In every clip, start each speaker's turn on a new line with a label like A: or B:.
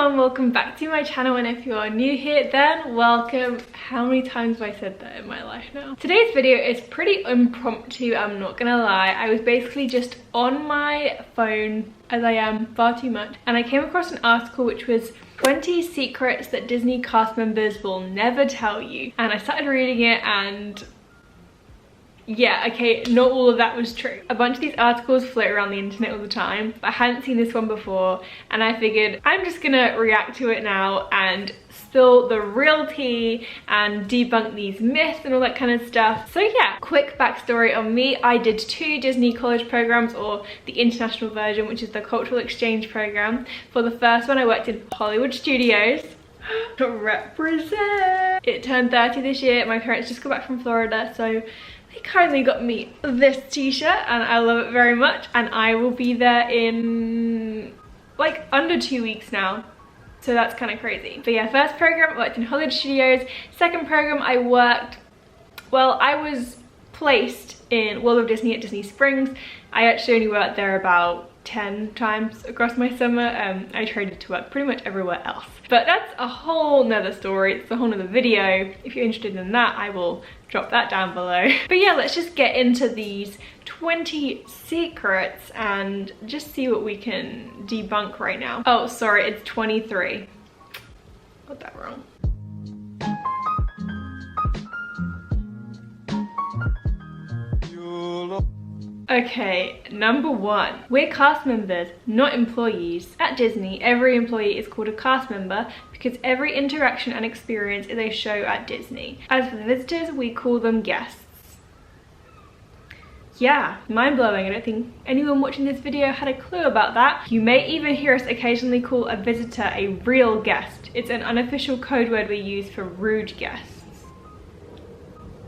A: everyone, welcome back to my channel, and if you are new here then welcome. How many times have I said that in my life now? Today's video is pretty impromptu, I'm not gonna lie. I was basically just on my phone, as I am far too much, and I came across an article which was 20 secrets that Disney cast members will never tell you, and I started reading it and yeah, okay, not all of that was true. A bunch of these articles float around the internet all the time, but I hadn't seen this one before, and I figured I'm just gonna react to it now and spill the real tea and debunk these myths and all that kind of stuff. So yeah, quick backstory on me. I did 2 Disney college programs, or the international version, which is the cultural exchange program. For the first one, I worked in Hollywood studios. To represent! It turned 30 this year. My parents just got back from Florida, so they kindly got me this t-shirt and I love it very much, and I will be there in like under 2 weeks now, so that's kind of crazy. But yeah, first program I worked in Hollywood studios. Second program I worked, well, I was placed in World of Disney at Disney Springs. I actually only worked there about 10 times across my summer. I traded to work pretty much everywhere else, but that's a whole nother story. It's a whole nother video. If you're interested in that, I will drop that down below. But yeah, let's just get into these 20 secrets and just see what we can debunk right now. Oh, sorry, it's 23. Got that wrong. Okay, number 1. We're cast members, not employees. At Disney, every employee is called a cast member because every interaction and experience is a show at Disney. As for the visitors, we call them guests. Yeah, mind-blowing. I don't think anyone watching this video had a clue about that. You may even hear us occasionally call a visitor a real guest. It's an unofficial code word we use for rude guests.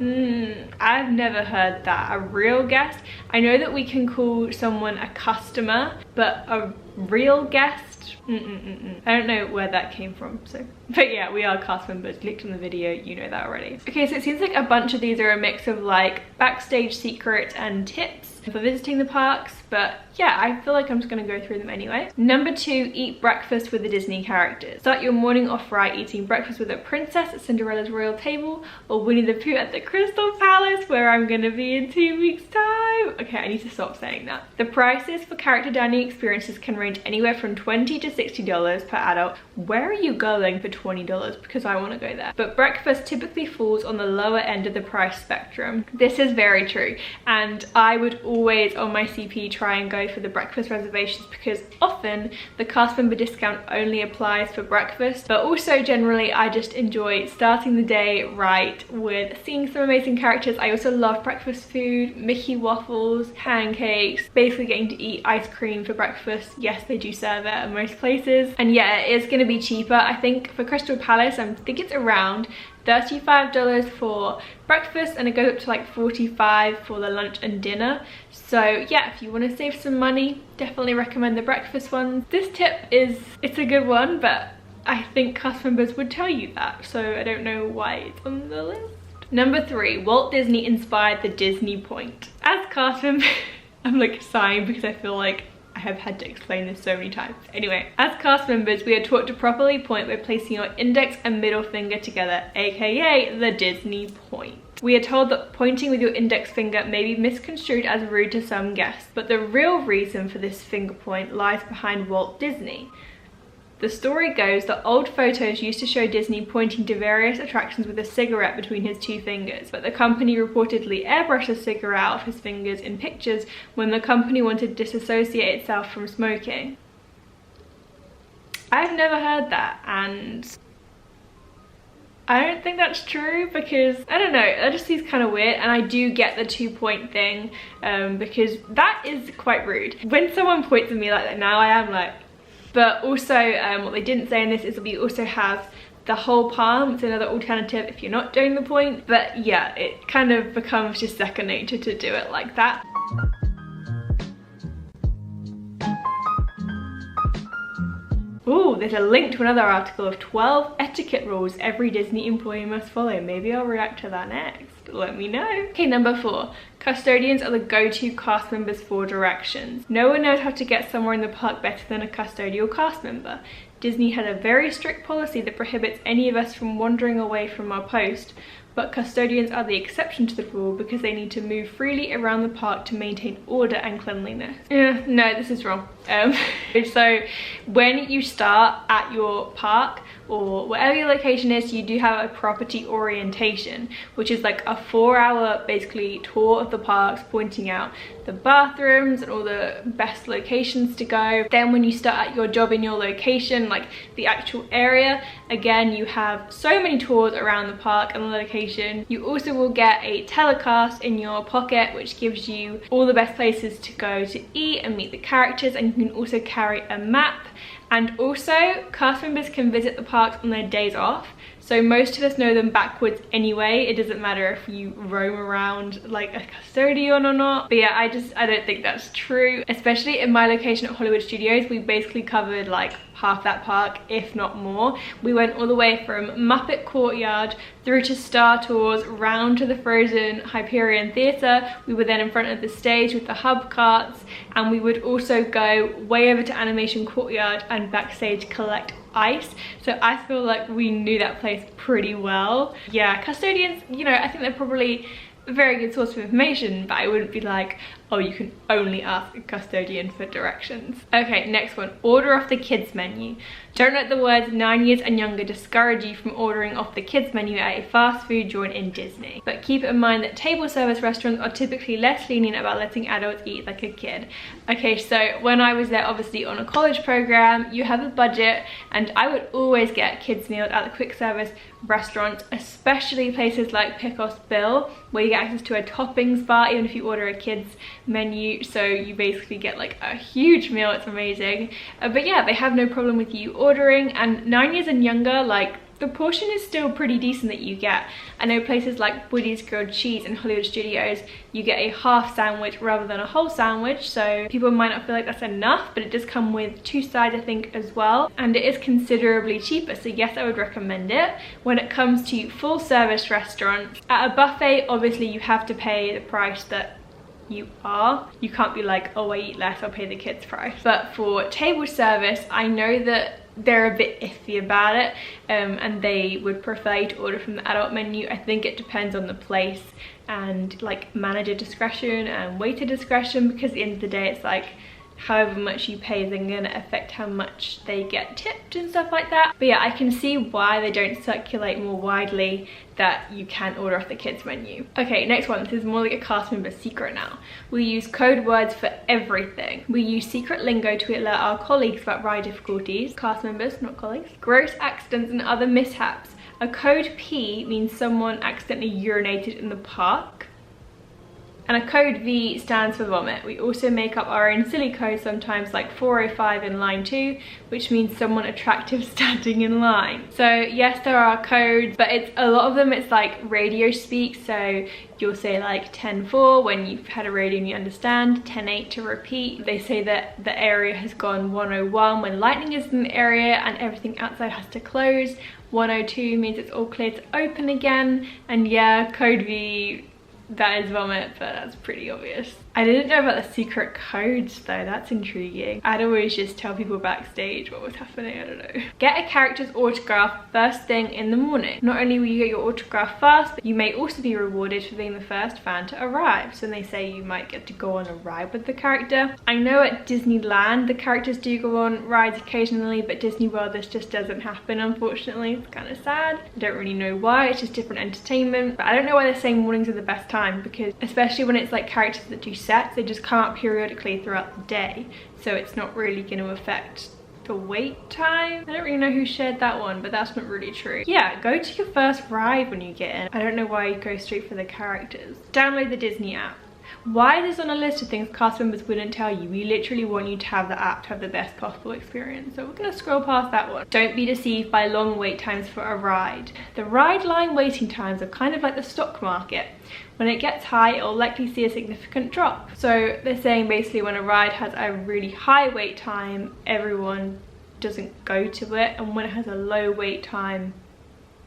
A: I've never heard that. A real guest? I know that we can call someone a customer, but a real guest? I don't know where that came from, so. But yeah, we are cast members. Clicked on the video, you know that already. Okay, so it seems like a bunch of these are a mix of like backstage secrets and tips for visiting the parks, but yeah, I feel like I'm just gonna go through them anyway. Number 2, eat breakfast with the Disney characters. Start your morning off right eating breakfast with a princess at Cinderella's royal table, or Winnie the Pooh at the Crystal Palace, where I'm gonna be in 2 weeks time. Okay, I need to stop saying that. The prices for character dining experiences can range anywhere from $20 to $60 per adult. Where are you going for $20? Because I want to go there. But breakfast typically falls on the lower end of the price spectrum. This is very true, and I would always on my CP try and go for the breakfast reservations, because often the cast member discount only applies for breakfast, but also generally I just enjoy starting the day right with seeing some amazing characters. I also love breakfast food, Mickey waffles, pancakes, basically getting to eat ice cream for breakfast. Yes, they do serve it at most places, and yeah, it is going to be cheaper. I think for Crystal Palace, I think it's around $35 for breakfast, and it goes up to like $45 for the lunch and dinner. So yeah, if you want to save some money, definitely recommend the breakfast ones. This tip it's a good one, but I think cast members would tell you that, so I don't know why it's on the list. Number 3, Walt Disney inspired the Disney point. As cast members, I'm like sighing because I feel like I have had to explain this so many times. Anyway, as cast members, we are taught to properly point by placing your index and middle finger together, aka the Disney point. We are told that pointing with your index finger may be misconstrued as rude to some guests, but the real reason for this finger point lies behind Walt Disney. The story goes that old photos used to show Disney pointing to various attractions with a cigarette between his 2 fingers, but the company reportedly airbrushed a cigarette out of his fingers in pictures when the company wanted to disassociate itself from smoking. I've never heard that, and I don't think that's true, because I don't know, that just seems kind of weird. And I do get the 2-point thing, because that is quite rude. When someone points at me like that now, I am like, but also what they didn't say in this is that we also have the whole palm. It's another alternative if you're not doing the point, but yeah, it kind of becomes just second nature to do it like that. Ooh, there's a link to another article of 12 etiquette rules every Disney employee must follow. Maybe I'll react to that next. Let me know. Okay, number 4. Custodians are the go-to cast members for directions. No one knows how to get somewhere in the park better than a custodial cast member. Disney had a very strict policy that prohibits any of us from wandering away from our post, but custodians are the exception to the rule because they need to move freely around the park to maintain order and cleanliness. No, this is wrong. So when you start at your park or wherever your location is, you do have a property orientation, which is like a 4-hour basically tour of the parks, pointing out the bathrooms and all the best locations to go. Then when you start at your job in your location, like the actual area, again you have so many tours around the park and the location. You also will get a telecast in your pocket which gives you all the best places to go to eat and meet the characters, and you can also carry a map. And also, cast members can visit the parks on their days off. So most of us know them backwards anyway. It doesn't matter if you roam around like a custodian or not. But yeah, I don't think that's true. Especially in my location at Hollywood Studios, we basically covered like half that park, if not more. We went all the way from Muppet Courtyard through to Star Tours, round to the Frozen Hyperion Theatre. We were then in front of the stage with the hub carts, and we would also go way over to Animation Courtyard and Backstage collect ice. So I feel like we knew that place pretty well. Yeah, custodians, you know, I think they're probably a very good source of information, but I wouldn't be like, oh, you can only ask a custodian for directions. Okay, next one, order off the kids menu. Don't let the words 9 years and younger discourage you from ordering off the kids menu at a fast food joint in Disney. But keep in mind that table service restaurants are typically less lenient about letting adults eat like a kid. Okay, so when I was there, obviously on a college program, you have a budget, and I would always get kids meals at the quick service restaurants, especially places like Picos Bill, where you get access to a toppings bar even if you order a kids menu. So you basically get like a huge meal. It's amazing. But yeah, they have no problem with you ordering. And 9 years and younger, like, the portion is still pretty decent that you get. I know places like Woody's Grilled Cheese in Hollywood Studios, you get a half sandwich rather than a whole sandwich, so people might not feel like that's enough, but it does come with 2 sides, I think, as well, and it is considerably cheaper, so yes, I would recommend it. When it comes to full service restaurants, at a buffet, obviously you have to pay the price that you can't be like, oh, I eat less, I'll pay the kids price. But for table service, I know that they're a bit iffy about it, and they would prefer you to order from the adult menu. I think it depends on the place and like manager discretion and waiter discretion, because at the end of the day it's like however much you pay is then going to affect how much they get tipped and stuff like that. But yeah, I can see why they don't circulate more widely that you can order off the kids menu. Okay, next one. This is more like a cast member secret now. We use code words for everything. We use secret lingo to alert our colleagues about ride difficulties. Cast members, not colleagues. Gross accidents and other mishaps. A code P means someone accidentally urinated in the park. And a code V stands for vomit. We also make up our own silly code sometimes, like 405 in line 2, which means someone attractive standing in line. So yes, there are codes, but it's a lot of them, it's like radio speak. So you'll say like 10-4 when you've had a radio and you understand, 10-8 to repeat. They say that the area has gone 101 when lightning is in the area and everything outside has to close. 102 means it's all clear to open again. And yeah, code V, that is vomit, but that's pretty obvious. I didn't know about the secret codes though, that's intriguing. I'd always just tell people backstage what was happening, I don't know. Get a character's autograph first thing in the morning. Not only will you get your autograph fast, but you may also be rewarded for being the first fan to arrive. So they say you might get to go on a ride with the character. I know at Disneyland the characters do go on rides occasionally, but Disney World this just doesn't happen, unfortunately. It's kind of sad. I don't really know why, it's just different entertainment. But I don't know why they're saying mornings are the best time, because especially when it's like characters that do sets, they just come out periodically throughout the day, so it's not really going to affect the wait time. I don't really know who shared that one, but that's not really true. Yeah, go to your first ride when you get in. I don't know why you go straight for the characters. Download the Disney app. Why is this on a list of things cast members wouldn't tell you? We literally want you to have the app to have the best possible experience, so we're gonna scroll past that one. Don't be deceived by long wait times for a ride. The ride line waiting times are kind of like the stock market. When it gets high, it'll likely see a significant drop. So they're saying basically when a ride has a really high wait time, everyone doesn't go to it, and when it has a low wait time,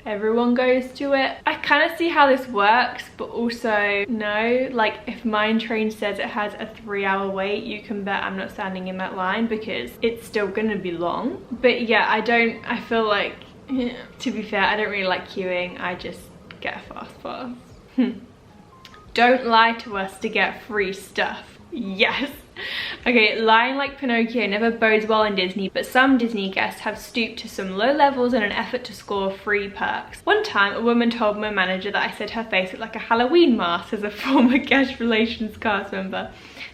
A: everyone goes to it. I kind of see how this works, but also no, like if Mine Train says it has a 3-hour wait, you can bet I'm not standing in that line because it's still gonna be long. But yeah, I feel like, to be fair, I don't really like queuing. I just get a fast pass. Don't lie to us to get free stuff. Yes. Okay, lying like Pinocchio never bodes well in Disney, but some Disney guests have stooped to some low levels in an effort to score free perks. One time, a woman told my manager that I said her face looked like a Halloween mask as a former guest relations cast member.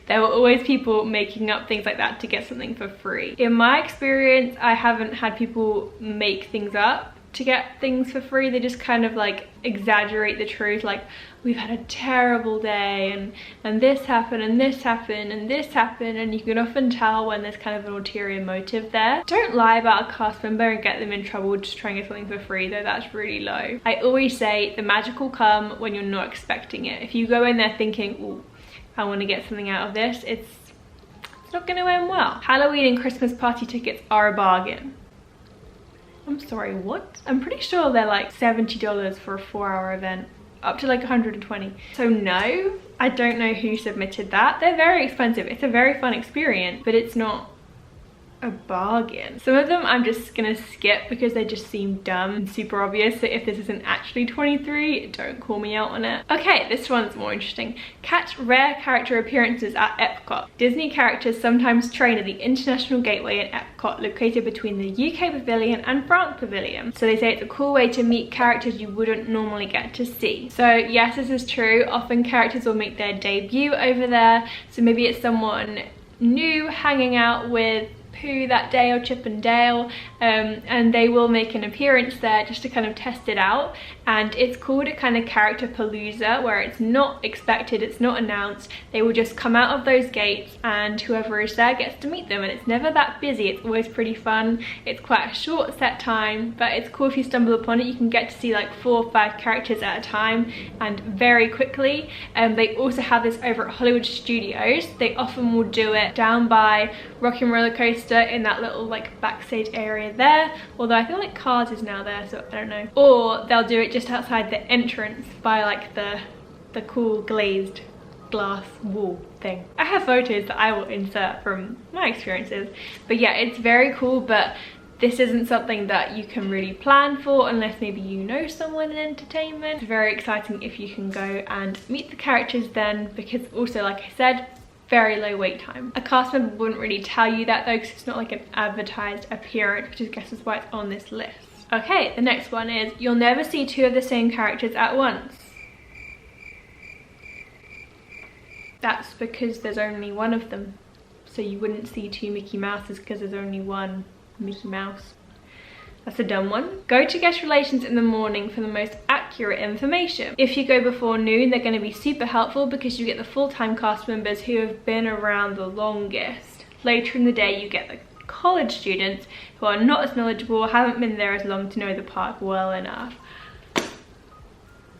A: There were always people making up things like that to get something for free. In my experience, I haven't had people make things up to get things for free. They just kind of like exaggerate the truth, like we've had a terrible day and this happened and this happened and this happened, and you can often tell when there's kind of an ulterior motive there. Don't lie about a cast member and get them in trouble just trying to get something for free, though. That's really low. I always say the magic will come when you're not expecting it. If you go in there thinking, ooh, I want to get something out of this, it's not going to end well. Halloween and Christmas party tickets are a bargain. I'm sorry, what? I'm pretty sure they're like $70 for a 4-hour event, up to like 120. So no, I don't know who submitted that. They're very expensive. It's a very fun experience, but it's not a bargain. Some of them I'm just gonna skip because they just seem dumb and super obvious. So if this isn't actually 23, don't call me out on it. Okay, this one's more interesting. Catch rare character appearances at Epcot. Disney characters sometimes train at the International Gateway in Epcot, located between the UK Pavilion and France Pavilion. So they say it's a cool way to meet characters you wouldn't normally get to see. So yes, this is true. Often characters will make their debut over there. So maybe it's someone new hanging out with Pooh that day, or Chip and Dale, and they will make an appearance there just to kind of test it out. And it's called a kind of character palooza, where it's not expected, it's not announced. They will just come out of those gates and whoever is there gets to meet them, and it's never that busy. It's always pretty fun. It's quite a short set time, but it's cool if you stumble upon it. You can get to see like 4 or 5 characters at a time and very quickly. They also have this over at Hollywood Studios. They often will do it down by Rock and Roller Coaster in that little like backstage area there, although I feel like Cars is now there, so I don't know. Or they'll do it just outside the entrance by like the cool glazed glass wall thing. I have photos that I will insert from my experiences, but yeah, it's very cool. But this isn't something that you can really plan for unless maybe you know someone in entertainment. It's very exciting if you can go and meet the characters then, because also, like I said, very low wait time. A cast member wouldn't really tell you that though, because it's not like an advertised appearance, which I guess is why it's on this list. Okay, the next one is, you'll never see 2 of the same characters at once. That's because there's only one of them. So you wouldn't see 2 Mickey Mouses because there's only one Mickey Mouse. That's a dumb one. Go to guest relations in the morning for the most accurate information. If you go before noon, they're going to be super helpful because you get the full-time cast members who have been around the longest. Later in the day, you get the college students who are not as knowledgeable, haven't been there as long to know the park well enough.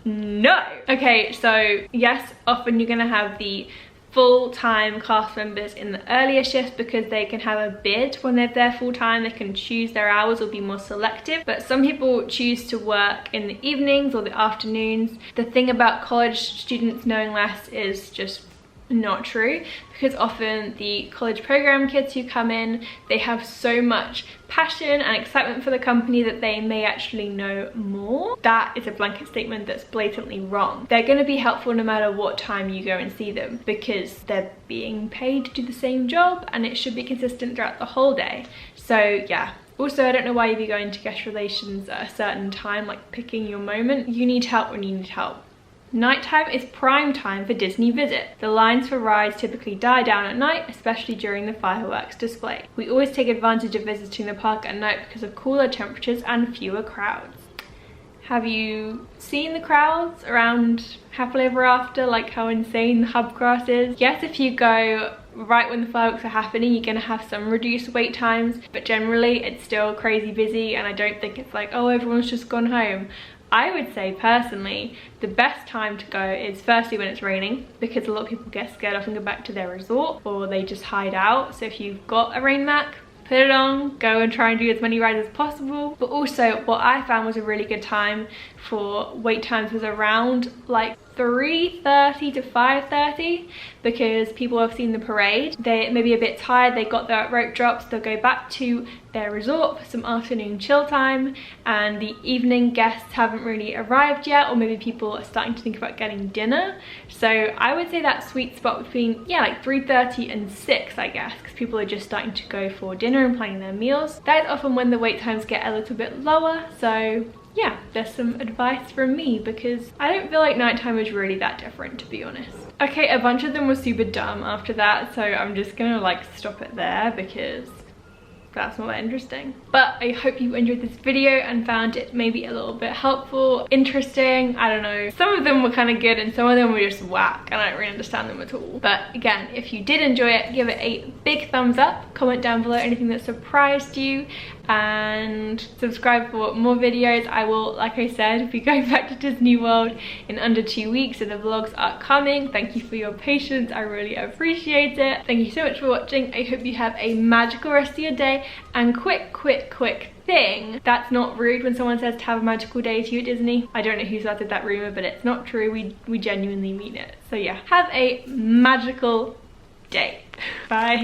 A: No. Okay, so yes, often you're going to have the full-time cast members in the earlier shifts because they can have a bid when they're there full-time. They can choose their hours or be more selective, but some people choose to work in the evenings or the afternoons. The thing about college students knowing less is just not true, because often the college program kids who come in, they have so much passion and excitement for the company that they may actually know more. That is a blanket statement that's blatantly wrong. They're going to be helpful no matter what time you go and see them, because they're being paid to do the same job and it should be consistent throughout the whole day. So yeah. Also, I don't know why you'd be going to guest relations at a certain time, like picking your moment. You need help when you need help. Nighttime is prime time for Disney Visit. The lines for rides typically die down at night, especially during the fireworks display. We always take advantage of visiting the park at night because of cooler temperatures and fewer crowds. Have you seen the crowds around Happily Ever After, like how insane the hub grass is? Yes, if you go right when the fireworks are happening, you're gonna have some reduced wait times, but generally it's still crazy busy, and I don't think it's like, oh, everyone's just gone home. I would say personally, the best time to go is firstly when it's raining, because a lot of people get scared off and go back to their resort, or they just hide out. So if you've got a rain mac, put it on, go and try and do as many rides as possible. But also what I found was a really good time for wait times was around like 3:30 to 5:30, because people have seen the parade, they may be a bit tired, they got their rope drops, they'll go back to their resort for some afternoon chill time, and the evening guests haven't really arrived yet, or maybe people are starting to think about getting dinner. So I would say that sweet spot between, yeah, like 3:30 and 6, I guess, because people are just starting to go for dinner and planning their meals. That is often when the wait times get a little bit lower. So yeah, there's some advice from me, because I don't feel like nighttime is really that different, to be honest. Okay, a bunch of them were super dumb after that, so I'm just gonna like stop it there because that's not that interesting. But I hope you enjoyed this video and found it maybe a little bit helpful, interesting, I don't know. Some of them were kind of good and some of them were just whack and I don't really understand them at all. But again, if you did enjoy it, give it a big thumbs up, comment down below anything that surprised you, and subscribe for more videos. I will, like I said, be going back to Disney World in under 2 weeks, so the vlogs are coming. Thank you for your patience, I really appreciate it. Thank you so much for watching. I hope you have a magical rest of your day, and quick thing, that's not rude when someone says to have a magical day to you at Disney. I don't know who started that rumor, but it's not true. We genuinely mean it. So yeah, have a magical day. Bye.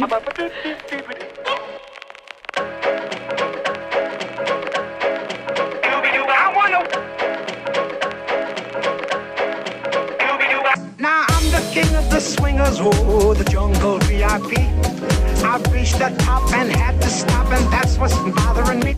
B: Now I'm the king of the swingers, oh, the jungle VIP. I've reached the top and had to stop, and that's what's bothering me.